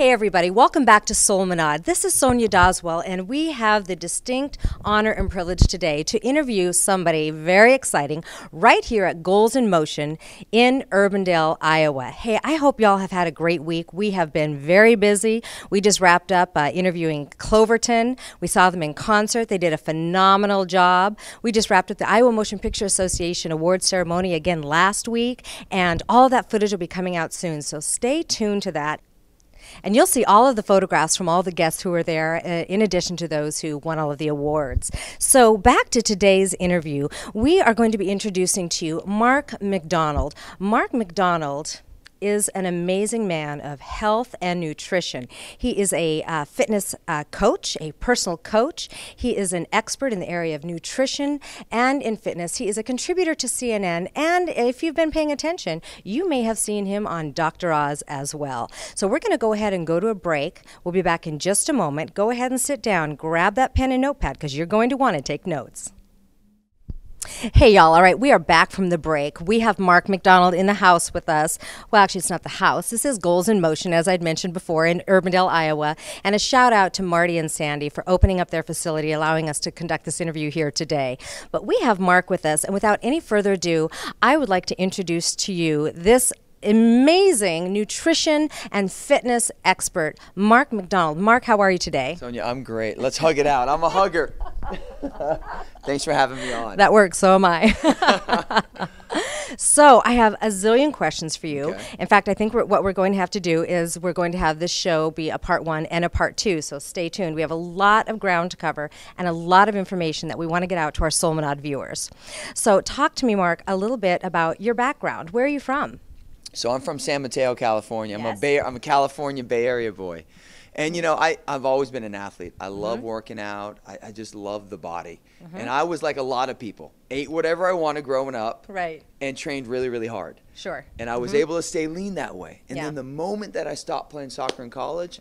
Hey everybody, welcome back to MonaVie. This is Sonya Doswell, and we have the distinct honor and privilege today to interview somebody very exciting right here at Goals in Motion in Urbandale, Iowa. Hey, I hope y'all have had a great week. We have been very busy. We just wrapped up interviewing Cloverton. We saw them in concert. They did a phenomenal job. We just wrapped up the Iowa Motion Picture Association award ceremony again last week, and all that footage will be coming out soon, so stay tuned to that. And you'll see all of the photographs from all the guests who were there, in addition to those who won all of the awards. So back to today's interview, we are going to be introducing to you Mark Macdonald. Mark Macdonald is an amazing man of health and nutrition. He is a fitness coach, a personal coach. He is an expert in the area of nutrition and in fitness. He is a contributor to CNN, and if you've been paying attention, you may have seen him on Dr. Oz as well. So we're going to go ahead and go to a break. We'll be back in just a moment. Go ahead and sit down, grab that pen and notepad, because you're going to want to take notes. Hey y'all, all right, we are back from the break. We have Mark Macdonald in the house with us. Well, actually, it's not the house. This is Goals in Motion, as I'd mentioned before, in Urbandale, Iowa. And a shout out to Marty and Sandy for opening up their facility, allowing us to conduct this interview here today. But we have Mark with us, and without any further ado, I would like to introduce to you this amazing nutrition and fitness expert, Mark Macdonald. Mark, how are you today? Sonia, I'm great. Let's hug it out. I'm a hugger. Thanks for having me on. That works, so am I. So I have a zillion questions for you. Okay. In fact, I think what we're going to have to do is we're going to have this show be a part 1 and a part 2, so stay tuned. We have a lot of ground to cover and a lot of information that we want to get out to our MonaVie viewers. So talk to me, Mark, a little bit about your background. Where are you from? So I'm from San Mateo, California. Yes. I'm a California Bay Area boy. And, you know, I've always been an athlete. I love working out. I just love the body. And I was like a lot of people. Ate whatever I wanted growing up. Right. And trained really, really hard. Sure. And I was able to stay lean that way. And Yeah. then the moment that I stopped playing soccer in college,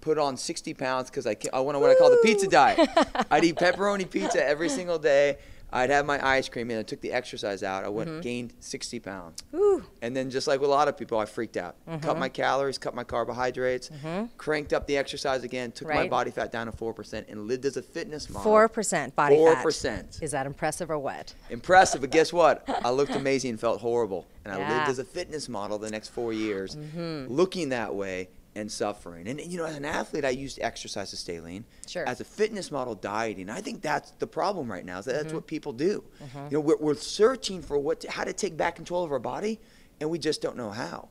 put on 60 pounds because I went on what I call the pizza diet. I'd eat pepperoni pizza every single day. I'd have my ice cream, and I took the exercise out. I gained 60 pounds. Ooh. And then just like with a lot of people, I freaked out. Cut my calories, cut my carbohydrates, cranked up the exercise again, took my body fat down to 4%, and lived as a fitness model. 4% body fat. 4%. Is that impressive or what? Impressive, but guess what? I looked amazing and felt horrible. And I Yeah. lived as a fitness model the next 4 years, looking that way and suffering. And, you know, as an athlete, I used exercise to stay lean. Sure. As a fitness model, dieting. I think that's the problem right now, is that that's what people do. You know, we're searching for how to take back control of our body, and we just don't know how.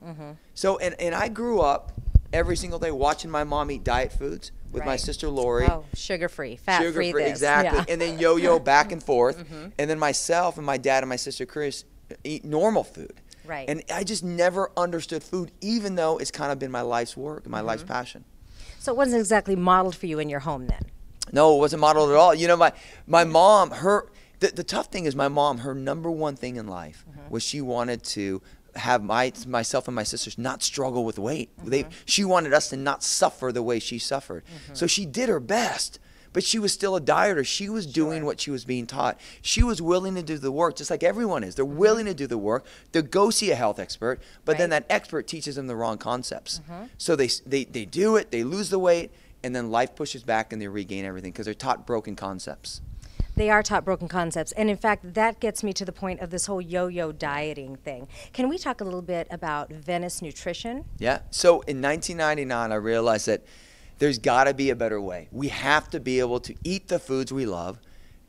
So, and I grew up every single day watching my mom eat diet foods with my sister Lori. Oh, sugar-free, fat-free. Sugar-free, exactly. Yeah. And then yo-yo back and forth. And then myself and my dad and my sister Chris eat normal food. Right. And I just never understood food, even though it's kind of been my life's work, my life's passion. So it wasn't exactly modeled for you in your home then? No, it wasn't modeled at all. You know, my mom, the tough thing is my mom, her number one thing in life was she wanted to have myself and my sisters not struggle with weight. She wanted us to not suffer the way she suffered. So she did her best. But she was still a dieter. She was doing what she was being taught. She was willing to do the work, just like everyone is. They're willing to do the work. They'll go see a health expert, but then that expert teaches them the wrong concepts. So they do it, they lose the weight, and then life pushes back and they regain everything because they're taught broken concepts. They are taught broken concepts. And in fact, that gets me to the point of this whole yo-yo dieting thing. Can we talk a little bit about Venice nutrition? Yeah. So in 1999, I realized that there's got to be a better way. We have to be able to eat the foods we love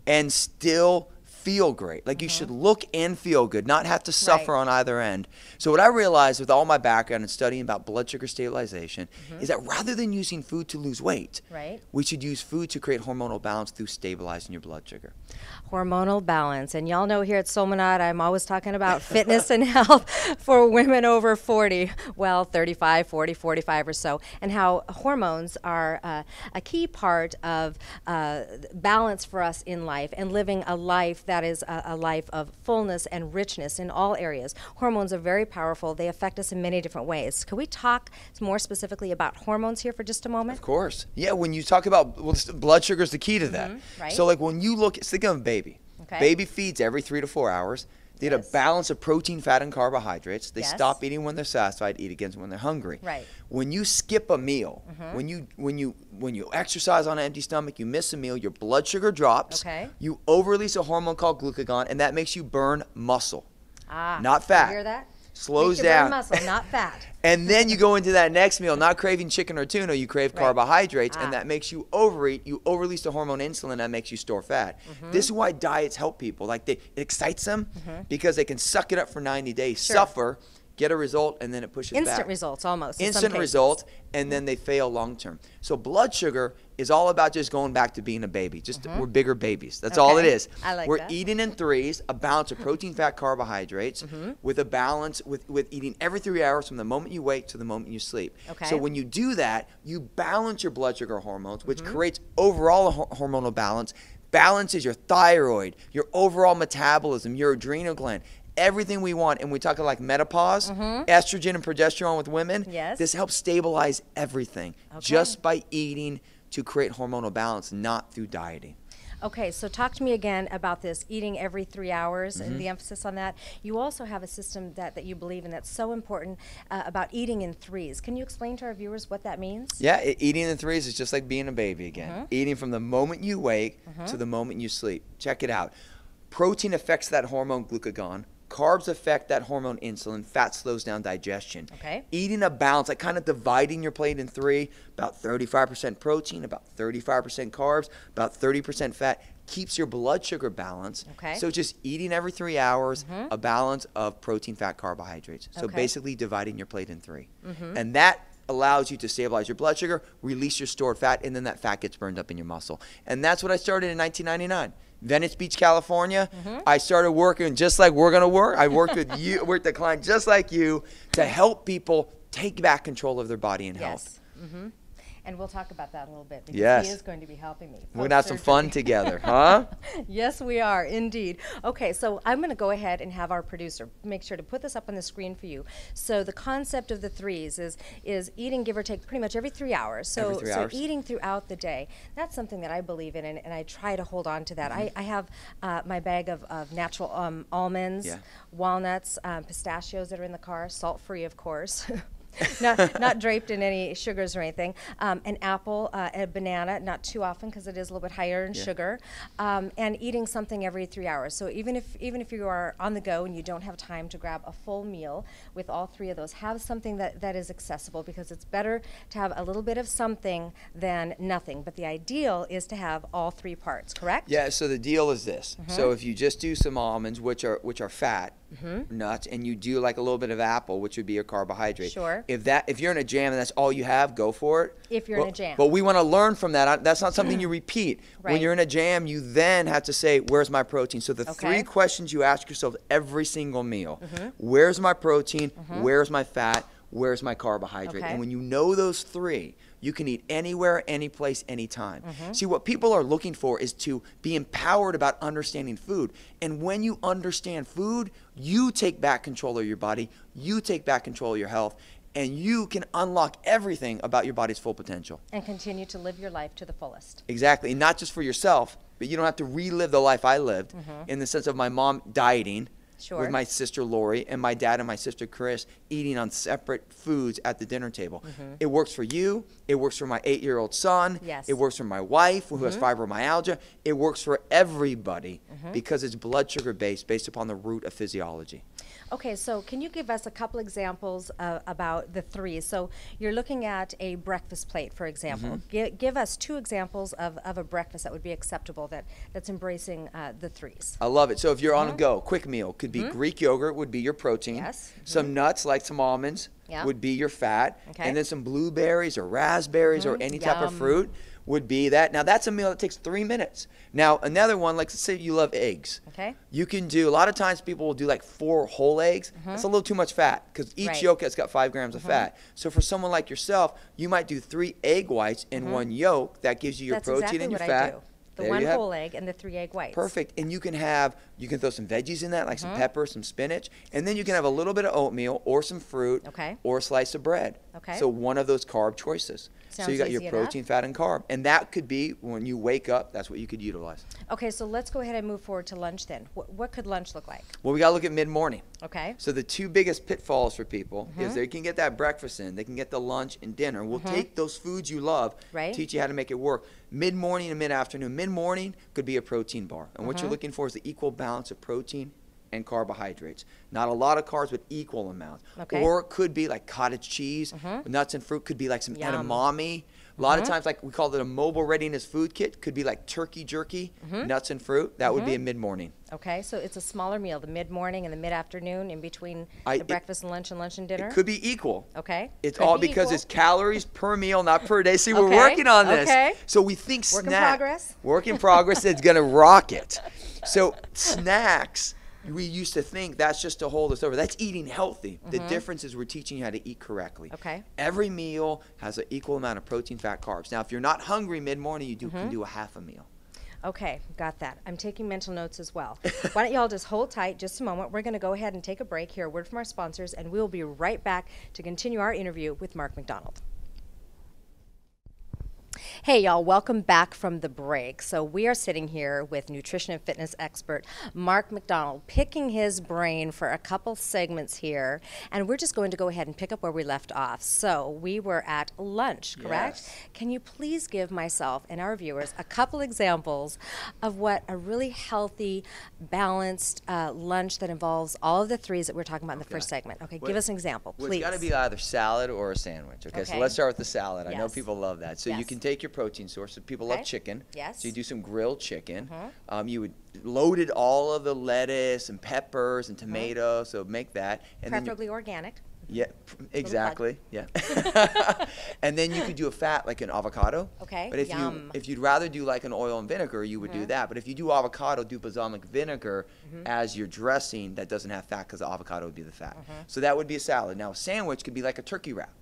and still feel great. Like you should look and feel good, not have to suffer on either end. So what I realized with all my background and studying about blood sugar stabilization is that rather than using food to lose weight, we should use food to create hormonal balance through stabilizing your blood sugar. Hormonal balance. And y'all know here at MonaVie, I'm always talking about fitness and health for women over 40, well, 35, 40, 45 or so, and how hormones are a key part of balance for us in life and living a life that is a life of fullness and richness in all areas. Hormones are very powerful. They affect us in many different ways. Can we talk more specifically about hormones here for just a moment? Of course. Yeah, when you talk about blood sugar is the key to that. Right. So like when you think of a baby. Okay. Baby feeds every 3 to 4 hours. They eat a balance of protein, fat, and carbohydrates. They Yes. stop eating when they're satisfied, eat again when they're hungry. Right. When you skip a meal, when you exercise on an empty stomach, you miss a meal, your blood sugar drops. Okay. You over-release a hormone called glucagon, and that makes you burn muscle, not You fat. hear that? Slows Make you burn down. muscle, not fat. And then you go into that next meal, not craving chicken or tuna, you crave carbohydrates, and that makes you overeat. You over-release the hormone insulin, that makes you store fat. This is why diets help people. Like it excites them because they can suck it up for 90 days, suffer, get a result, and then it pushes back. Instant results almost. Instant results, and then they fail long term. So blood sugar is all about just going back to being a baby. Just we're bigger babies. That's all it is. I like we're that. eating in threes, a balance of protein, fat, carbohydrates, with a balance with eating every 3 hours from the moment you wake to the moment you sleep. Okay. So when you do that, you balance your blood sugar hormones, which creates overall a hormonal balance. Balances your thyroid, your overall metabolism, your adrenal gland. Everything we want, and we talk like menopause, estrogen and progesterone with women. Yes. This helps stabilize everything just by eating to create hormonal balance, not through dieting. Okay, so talk to me again about this eating every 3 hours and the emphasis on that. You also have a system that you believe in that's so important about eating in threes. Can you explain to our viewers what that means? Yeah, eating in threes is just like being a baby again. Eating from the moment you wake to the moment you sleep. Check it out. Protein affects that hormone glucagon. Carbs affect that hormone insulin. Fat slows down digestion. Okay. Eating a balance, like kind of dividing your plate in three, about 35% protein, about 35% carbs, about 30% fat, keeps your blood sugar balanced. Okay. So just eating every 3 hours, a balance of protein, fat, carbohydrates. So Okay. basically dividing your plate in three. And that allows you to stabilize your blood sugar, release your stored fat, and then that fat gets burned up in your muscle. And that's what I started in 1999. Venice Beach, California. I started working just like we're going to work. I worked with you, worked with a client just like you to help people take back control of their body and health. Yes. And we'll talk about that in a little bit because Yes. he is going to be helping me. We're going to have some fun together, huh? Yes, we are, indeed. Okay, so I'm going to go ahead and have our producer make sure to put this up on the screen for you. So the concept of the threes is eating, give or take, pretty much every 3 hours. So, Every 3 hours. eating throughout the day, that's something that I believe in, and I try to hold on to that. I have my bag of natural almonds, walnuts, pistachios that are in the car, salt-free, of course. not draped in any sugars or anything. An apple, a banana, not too often because it is a little bit higher in sugar, and eating something every 3 hours. So even if you are on the go and you don't have time to grab a full meal with all three of those, have something that is accessible because it's better to have a little bit of something than nothing. But the ideal is to have all three parts, correct? Yeah, so the deal is this. So if you just do some almonds, which are fat, nuts, and you do like a little bit of apple, which would be your carbohydrate. Sure. If you're in a jam and that's all you have, go for it. If you're in a jam. But we want to learn from that. That's not something you repeat. When Right. you're in a jam, you then have to say, where's my protein? So the Okay. three questions you ask yourself every single meal. Where's my protein? Where's my fat? Where's my carbohydrate? Okay. And when you know those three, you can eat anywhere, any place, anytime. See, what people are looking for is to be empowered about understanding food. And when you understand food, you take back control of your body, you take back control of your health, and you can unlock everything about your body's full potential. And continue to live your life to the fullest. Exactly. And not just for yourself, but you don't have to relive the life I lived in the sense of my mom dieting. Sure. With my sister Lori and my dad and my sister Chris eating on separate foods at the dinner table. It works for you. It works for my 8-year-old son. Yes. It works for my wife who has fibromyalgia. It works for everybody because it's blood sugar based upon the root of physiology. Okay, so can you give us a couple examples about the threes? So you're looking at a breakfast plate, for example. Give us 2 examples of a breakfast that would be acceptable that's embracing the threes. I love it. So if you're on a go, quick meal could be Greek yogurt would be your protein. Yes. Some nuts like some almonds would be your fat. Okay. And then some blueberries or raspberries or any type of Yum. fruit would be that. Now that's a meal that takes 3 minutes. Now another one, like let's say you love eggs. Okay. You can do, a lot of times people will do like 4 whole eggs. That's a little too much fat because each Right. yolk has got 5 grams of fat. So for someone like yourself, you might do 3 egg whites in 1 yolk. That gives you your That's protein exactly and your what fat. I do. The There 1 you have- whole egg and the 3 egg whites. Perfect. And you can throw some veggies in that, like some pepper, some spinach, and then you can have a little bit of oatmeal or some fruit Okay. or a slice of bread. Okay. So one of those carb choices. So Sounds you got your easy protein, fat, and carb. And that could be when you wake up, that's what you could utilize. Okay, so let's go ahead and move forward to lunch then. What could lunch look like? Well, we got to look at mid-morning. Okay. So the two biggest pitfalls for people is they can get that breakfast in, they can get the lunch and dinner. We'll take those foods you love, teach you how to make it work. Mid-morning and mid-afternoon. Mid-morning could be a protein bar. And what you're looking for is the equal balance of protein and carbohydrates. Not a lot of carbs, but equal amounts. Okay. Or it could be like cottage cheese, nuts and fruit, could be like some edamame. A lot of times, like we call it a mobile readiness food kit, could be like turkey jerky, nuts and fruit. That would be a mid-morning. Okay, so it's a smaller meal, the mid-morning and the mid-afternoon in between the breakfast and lunch and dinner? It could be equal. Okay. It's all because it's calories per meal, not per day. See, we're working on this. Okay. So we think Work in progress. Work in progress is going to rock it. So snacks, we used to think that's just to hold us over. That's eating healthy. The difference is we're teaching you how to eat correctly. Okay. Every meal has an equal amount of protein, fat, carbs. Now, if you're not hungry mid-morning, you can do a half a meal. Okay, got that. I'm taking mental notes as well. Why don't y'all just hold tight just a moment. We're going to go ahead and take a break, hear a word from our sponsors, and we'll be right back to continue our interview with Mark Macdonald. Hey y'all, welcome back from the break. So we are sitting here with nutrition and fitness expert Mark Macdonald, picking his brain for a couple segments here, and we're just going to go ahead and pick up where we left off. So we were at lunch, correct? Yes. Can you please give myself and our viewers a couple examples of what a really healthy, balanced lunch that involves all of the threes that we're talking about in the first segment? Okay, give us an example, please. Well, it's got to be either salad or a sandwich. Okay, so let's start with the salad. I know people love that. So you can take your protein source. So people love chicken. Yes. So you do some grilled chicken. You would loaded all of the lettuce and peppers and tomatoes. So make that. And preferably organic. Yeah, exactly. Yeah. And then you could do a fat like an avocado. Okay. But if you'd rather do like an oil and vinegar, you would do that. But if you do avocado, do balsamic vinegar as your dressing that doesn't have fat, because the avocado would be the fat. So that would be a salad. Now a sandwich could be like a turkey wrap.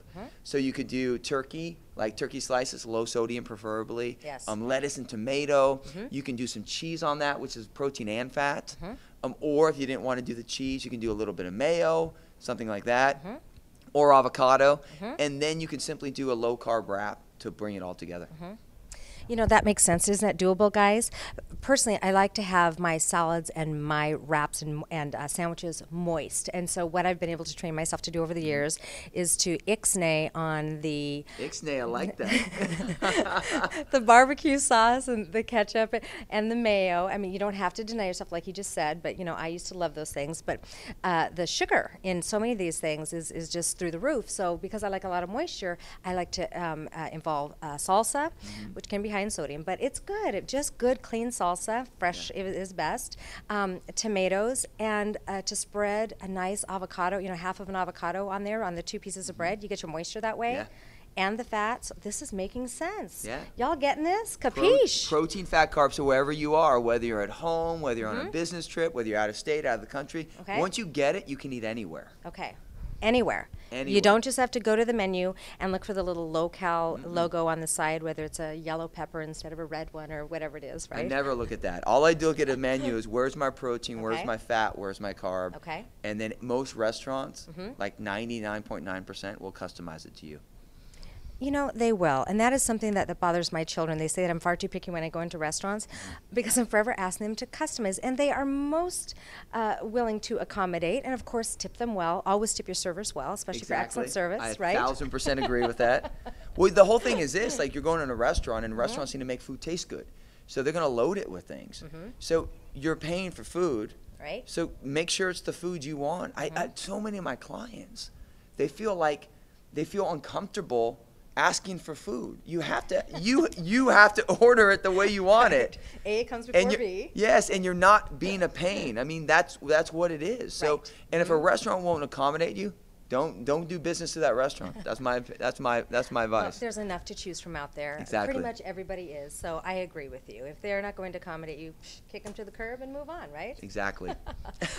So you could do turkey, like turkey slices, low sodium preferably. Yes. Lettuce and tomato. You can do some cheese on that, which is protein and fat. Or if you didn't want to do the cheese, you can do a little bit of mayo, something like that, or avocado. And then you can simply do a low carb wrap to bring it all together. You know, that makes sense. Isn't that doable, guys? Personally, I like to have my salads and my wraps and sandwiches moist. And so what I've been able to train myself to do over the years is to ixnay on the... Ixnay, I like that. the barbecue sauce and the ketchup and the mayo. I mean, you don't have to deny yourself like you just said, but, you know, I used to love those things. But the sugar in so many of these things is just through the roof. So because I like a lot of moisture, I like to involve salsa, which can be high in sodium, but it's good. Just good, clean salsa, fresh is best. Tomatoes, and to spread a nice avocado, you know, half of an avocado on there on the 2 pieces of bread. You get your moisture that way. And the fats. This is making sense. Y'all getting this? Capiche? Protein, fat, carbs, so wherever you are, whether you're at home, whether you're on a business trip, whether you're out of state, out of the country, once you get it, you can eat anywhere. Okay. Anywhere. You don't just have to go to the menu and look for the little local logo on the side, whether it's a yellow pepper instead of a red one or whatever it is, right? I never look at that. All I do look at a menu is where's my protein, where's my fat, where's my carb. And then most restaurants, like 99.9%, will customize it to you. You know, they will. And that is something that bothers my children. They say that I'm far too picky when I go into restaurants because I'm forever asking them to customize. And they are most willing to accommodate and, of course, tip them well. Always tip your servers well, especially for excellent service, right? I 1,000% agree with that. Well, the whole thing is this. Like, you're going in a restaurant, and restaurants need to make food taste good. So they're going to load it with things. So you're paying for food. Right. So make sure it's the food you want. So many of my clients, they feel uncomfortable asking for food. You have to you have to order it the way you want it. A comes before B. Yes, and you're not being a pain. I mean, that's what it is. So, and if a restaurant won't accommodate you, don't do business to that restaurant. That's my advice. Well, there's enough to choose from out there. Exactly. Pretty much everybody is. So I agree with you. If they're not going to accommodate you, kick them to the curb and move on, right? Exactly.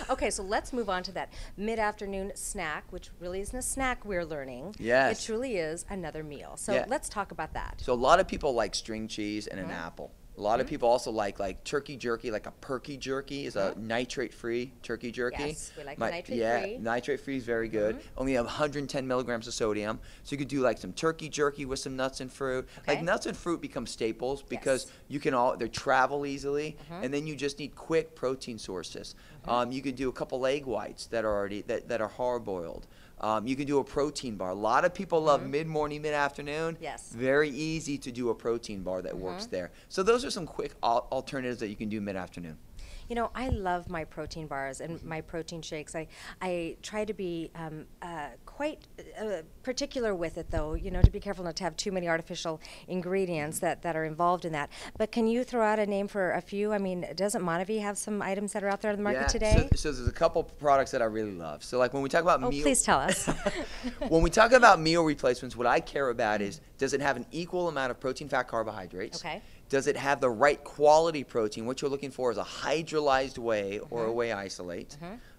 Okay, so let's move on to that mid-afternoon snack, which really isn't a snack, we're learning. Yes. It truly is another meal. So let's talk about that. So a lot of people like string cheese and an apple. A A lot of people also like turkey jerky, like a perky jerky is a nitrate-free turkey jerky. Yes, we like the nitrate-free. Yeah, nitrate-free is very good. Only have 110 milligrams of sodium. So you could do like some turkey jerky with some nuts and fruit. Okay. Like nuts and fruit become staples because you can they travel easily, and then you just need quick protein sources. You could do a couple egg whites that are already that are hard-boiled. You can do a protein bar. A lot of people love mid-morning, mid-afternoon. Yes. Very easy to do a protein bar that works there. So those are some quick alternatives that you can do mid-afternoon. You know, I love my protein bars and my protein shakes. I try to be quite particular with it, though, you know, to be careful not to have too many artificial ingredients that are involved in that. But can you throw out a name for a few? I mean, doesn't MonaVie have some items that are out there on the market today? So there's a couple products that I really love. So like when we talk about meal... please tell us. When we talk about meal replacements, what I care about is, does it have an equal amount of protein, fat, carbohydrates? Okay. Does it have the right quality protein? What you're looking for is a hydrolyzed whey or a whey isolate.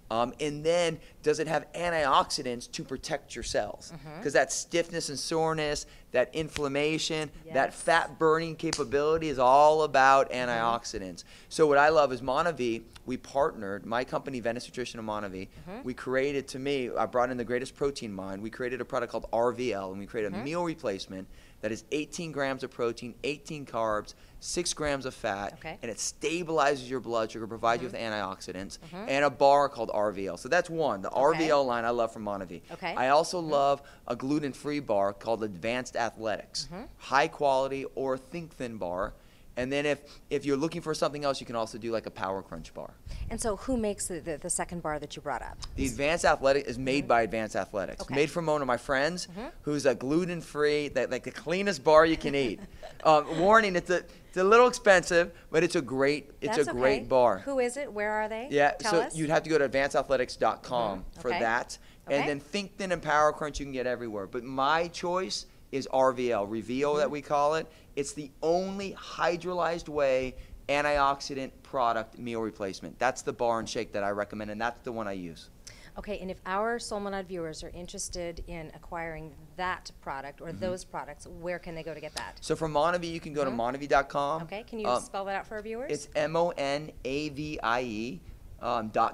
And then does it have antioxidants to protect your cells? Because that stiffness and soreness, that inflammation, that fat burning capability is all about antioxidants. So what I love is MonaVie. We partnered, my company, Venice Nutrition and MonaVie. We created, I brought in the greatest protein mind. We created a product called RVL, and we created a meal replacement that is 18 grams of protein, 18 carbs, 6 grams of fat, and it stabilizes your blood sugar, provides you with antioxidants, and a bar called RVL. So that's one. The RVL line I love from MonaVie. I also love a gluten-free bar called Advanced Athletics. High quality or think thin bar. And then if you're looking for something else, you can also do like a Power Crunch bar. And so who makes the second bar that you brought up? The Advanced Athletic is made by Advanced Athletics. Made from one of my friends who's a gluten-free, like the cleanest bar you can eat. Warning, it's a little expensive, but it's a great great bar. Who is it? Where are they? Yeah, Tell us. You'd have to go to advancedathletics.com for that. And Okay. then Think Thin and Power Crunch you can get everywhere. But my choice is RVL, Reveal that we call it. It's the only hydrolyzed whey antioxidant product meal replacement. That's the bar and shake that I recommend, and that's the one I use. Okay, and if our Soul Monad viewers are interested in acquiring that product or those products, where can they go to get that? So for MonaVie, you can go to MonaVie.com. Okay, can you spell that out for our viewers? It's MonaVie.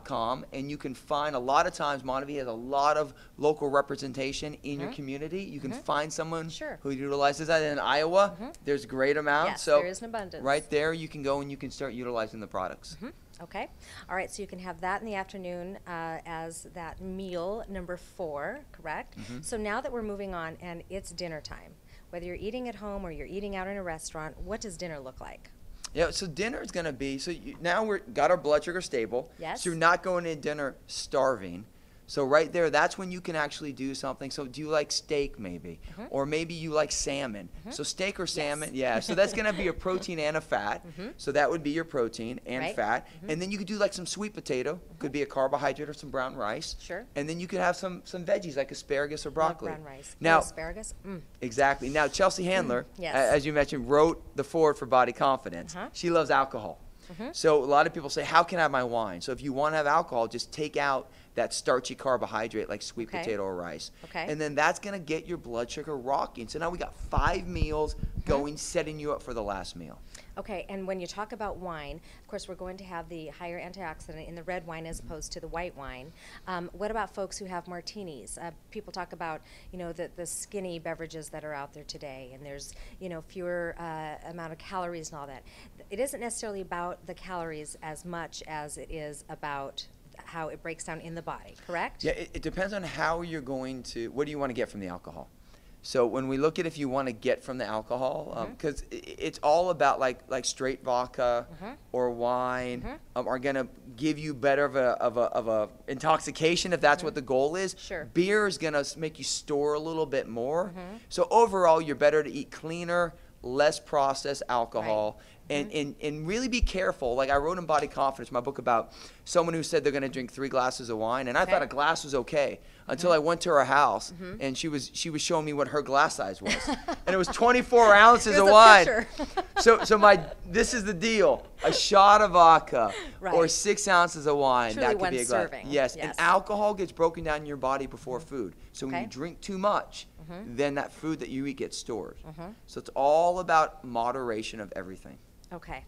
.com, and you can find a lot of times MonaVie has a lot of local representation in your community. You can find someone who utilizes that. In Iowa, there's a great amount. Yes, so there is an abundance. Right there, you can go and you can start utilizing the products. Okay. All right, so you can have that in the afternoon as that meal number 4, correct? So now that we're moving on and it's dinner time, whether you're eating at home or you're eating out in a restaurant, what does dinner look like? Yeah, so dinner is going to be, now we're got our blood sugar stable. Yes. So you're not going to dinner starving. So right there, that's when you can actually do something. So do you like steak maybe? Or maybe you like salmon. So steak or salmon, so that's going to be a protein and a fat. So that would be your protein and fat. And then you could do like some sweet potato. Could be a carbohydrate or some brown rice. Sure. And then you could have some veggies like asparagus or broccoli. Brown rice. Now, asparagus? Exactly. Now, Chelsea Handler, Yes. as you mentioned, wrote the foreword for Body Confidence. She loves alcohol. So a lot of people say, how can I have my wine? So if you want to have alcohol, just take out that starchy carbohydrate like sweet potato or rice. And then that's going to get your blood sugar rocking. So now we got 5 meals going, setting you up for the last meal. Okay, and when you talk about wine, of course, we're going to have the higher antioxidant in the red wine as opposed to the white wine. What about folks who have martinis? People talk about, you know, the skinny beverages that are out there today, and there's, you know, fewer amount of calories and all that. It isn't necessarily about the calories as much as it is about how it breaks down in the body, correct? Yeah, it depends on how you're going to, what do you want to get from the alcohol? So when we look at if you want to get from the alcohol, because it's all about like straight vodka or wine are going to give you better of a intoxication if that's what the goal is. Sure. Beer is going to make you store a little bit more. So overall, you're better to eat cleaner, less processed alcohol. And really be careful. Like I wrote in Body Confidence, my book, about someone who said they're going to drink 3 glasses of wine, and I thought a glass was okay until I went to her house and she was showing me what her glass size was, and it was 24 ounces of wine. so this is the deal: a shot of vodka or 6 ounces of wine. Truly that could be a glass. serving. Yes, and alcohol gets broken down in your body before food. So when you drink too much, then that food that you eat gets stored. So it's all about moderation of everything. Okay.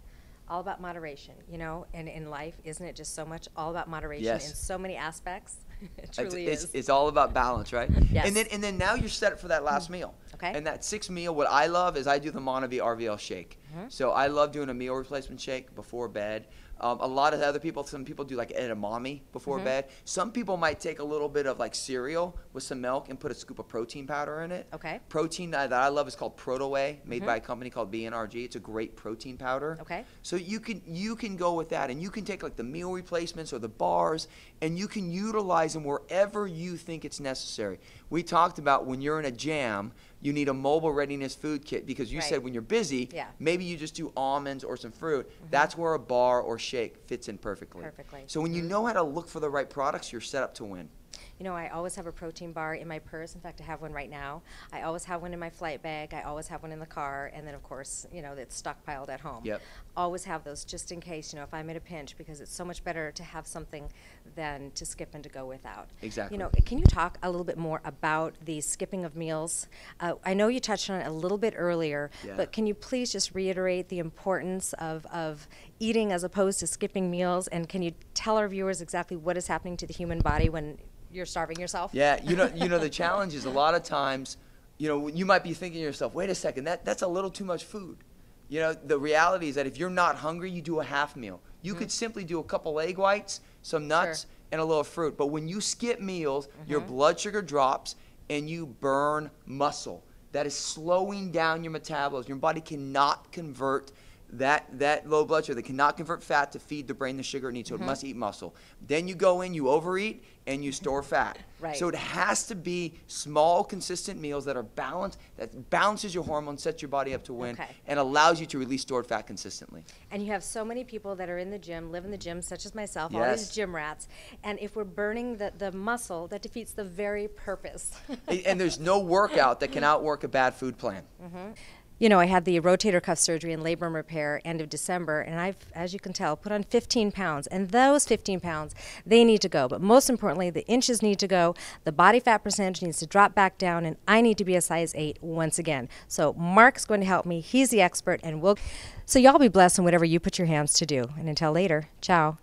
All about moderation, you know, and in life, isn't it just so much all about moderation Yes. in so many aspects? It truly is. It's all about balance, right? Yes. And then now you're set up for that last meal. Okay. And that sixth meal, what I love is I do the MonaVie RVL shake. So I love doing a meal replacement shake before bed. A lot of other people, some people do like edamame before bed. Some people might take a little bit of like cereal with some milk and put a scoop of protein powder in it. Okay. Protein that I love is called Protoway, made by a company called BNRG. It's a great protein powder. Okay. So you can go with that, and you can take like the meal replacements or the bars, and you can utilize them wherever you think it's necessary. We talked about when you're in a jam, you need a mobile readiness food kit because you said when you're busy, maybe you just do almonds or some fruit. That's where a bar or shake fits in perfectly. So when you know how to look for the right products, you're set up to win. You know, I always have a protein bar in my purse. In fact, I have one right now. I always have one in my flight bag. I always have one in the car. And then, of course, you know, it's stockpiled at home. Yep. Always have those just in case, you know, if I'm in a pinch, because it's so much better to have something than to skip and to go without. Exactly. You know, can you talk a little bit more about the skipping of meals? I know you touched on it a little bit earlier, but can you please just reiterate the importance of eating as opposed to skipping meals? And can you tell our viewers exactly what is happening to the human body when you're starving yourself? Yeah, you know the challenge is a lot of times, you know, you might be thinking to yourself, wait a second, that's a little too much food. You know, the reality is that if you're not hungry, you do a half meal. You could simply do a couple egg whites, some nuts, and a little fruit. But when you skip meals, your blood sugar drops and you burn muscle. That is slowing down your metabolism. Your body cannot convert that low blood sugar. They cannot convert fat to feed the brain the sugar it needs, so it must eat muscle. Then you go in, you overeat, and you store fat. So it has to be small, consistent meals that are balanced, that balances your hormones, sets your body up to win, and allows you to release stored fat consistently. And you have so many people that are in the gym, live in the gym, such as myself, all these gym rats, and if we're burning the muscle, that defeats the very purpose. And there's no workout that can outwork a bad food plan. You know, I had the rotator cuff surgery and labrum repair end of December, and I've, as you can tell, put on 15 pounds. And those 15 pounds, they need to go. But most importantly, the inches need to go, the body fat percentage needs to drop back down, and I need to be a size 8 once again. So Mark's going to help me. He's the expert, and so y'all be blessed in whatever you put your hands to do. And until later, ciao.